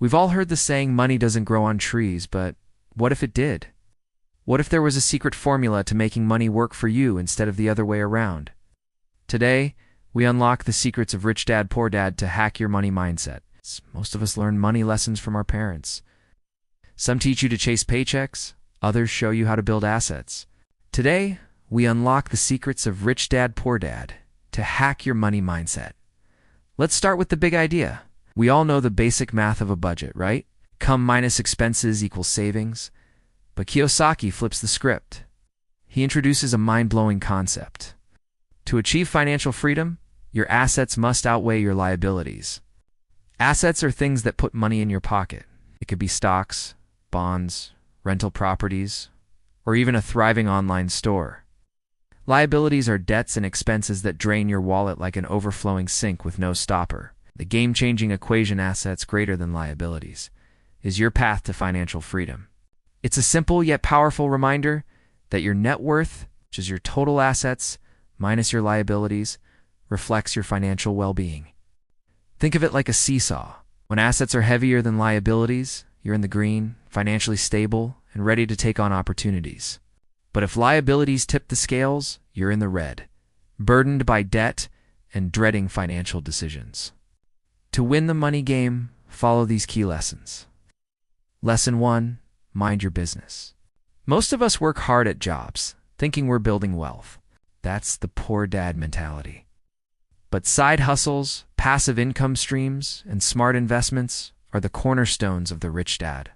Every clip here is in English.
We've all heard the saying, money doesn't grow on trees, but what if it did? What if there was a secret formula to making money work for you instead of the other way around? Today, we unlock the secrets of Rich Dad, Poor Dad to hack your money mindset. Most of us learn money lessons from our parents. Some teach you to chase paychecks, others show you how to build assets. Today, we unlock the secrets of Rich Dad, Poor Dad to hack your money mindset. Let's start with the big idea. We all know the basic math of a budget, right? Income minus expenses equals savings. But Kiyosaki flips the script. He introduces a mind-blowing concept. To achieve financial freedom, your assets must outweigh your liabilities. Assets are things that put money in your pocket. It could be stocks, bonds, rental properties, or even a thriving online store. Liabilities are debts and expenses that drain your wallet like an overflowing sink with no stopper. The game-changing equation, assets greater than liabilities, is your path to financial freedom. It's a simple yet powerful reminder that your net worth, which is your total assets minus your liabilities, reflects your financial well-being. Think of it like a seesaw. When assets are heavier than liabilities, you're in the green, financially stable, and ready to take on opportunities. But if liabilities tip the scales, you're in the red, burdened by debt and dreading financial decisions. To win the money game, follow these key lessons. Lesson 1. Mind your business. Most of us work hard at jobs, thinking we're building wealth. That's the poor dad mentality. But side hustles, passive income streams, and smart investments are the cornerstones of the rich dad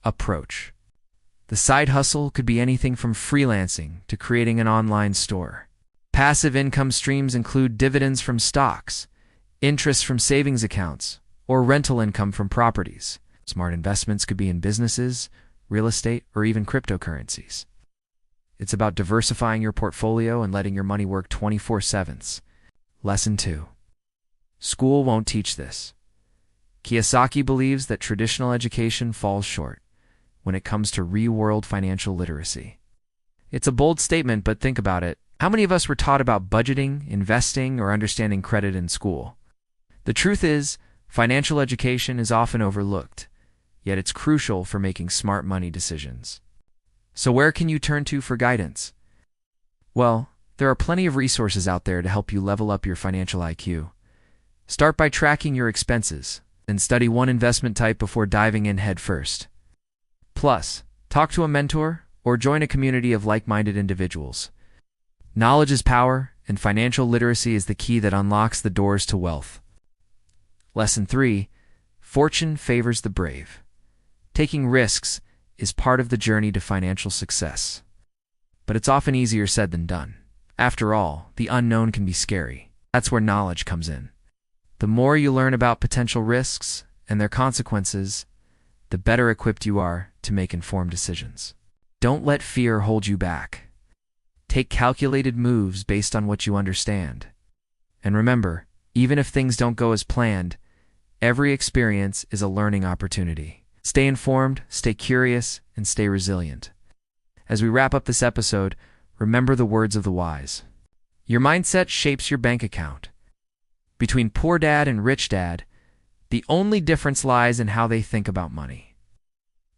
approach. The side hustle could be anything from freelancing to creating an online store. Passive income streams include dividends from stocks, interest from savings accounts, or rental income from properties. Smart investments could be in businesses, real estate, or even cryptocurrencies. It's about diversifying your portfolio and letting your money work 24/7. Lesson 2. School won't teach this. Kiyosaki believes that traditional education falls short when it comes to real-world financial literacy. It's a bold statement, but think about it. How many of us were taught about budgeting, investing, or understanding credit in school? The truth is, financial education is often overlooked, yet it's crucial for making smart money decisions. So where can you turn to for guidance? Well, there are plenty of resources out there to help you level up your financial IQ. Start by tracking your expenses, then study one investment type before diving in head first. Plus, talk to a mentor or join a community of like-minded individuals. Knowledge is power, and financial literacy is the key that unlocks the doors to wealth. Lesson 3. Fortune favors the brave. Taking risks is part of the journey to financial success. But it's often easier said than done. After all, the unknown can be scary. That's where knowledge comes in. The more you learn about potential risks and their consequences, the better equipped you are to make informed decisions. Don't let fear hold you back. Take calculated moves based on what you understand. And remember, even if things don't go as planned, every experience is a learning opportunity. Stay informed, stay curious, and stay resilient. As we wrap up this episode, remember the words of the wise. Your mindset shapes your bank account. Between poor dad and rich dad, the only difference lies in how they think about money.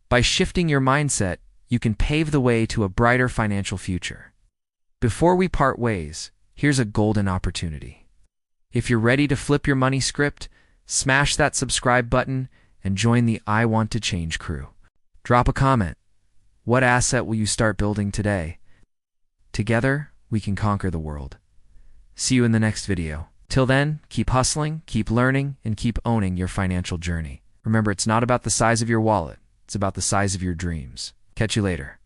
By shifting your mindset, you can pave the way to a brighter financial future. Before we part ways, here's a golden opportunity. If you're ready to flip your money script, smash that subscribe button and join the I Want to Change crew. Drop a comment. What asset will you start building today? Together, we can conquer the world. See you in the next video. Till then, keep hustling, keep learning, and keep owning your financial journey. Remember, it's not about the size of your wallet. It's about the size of your dreams. Catch you later.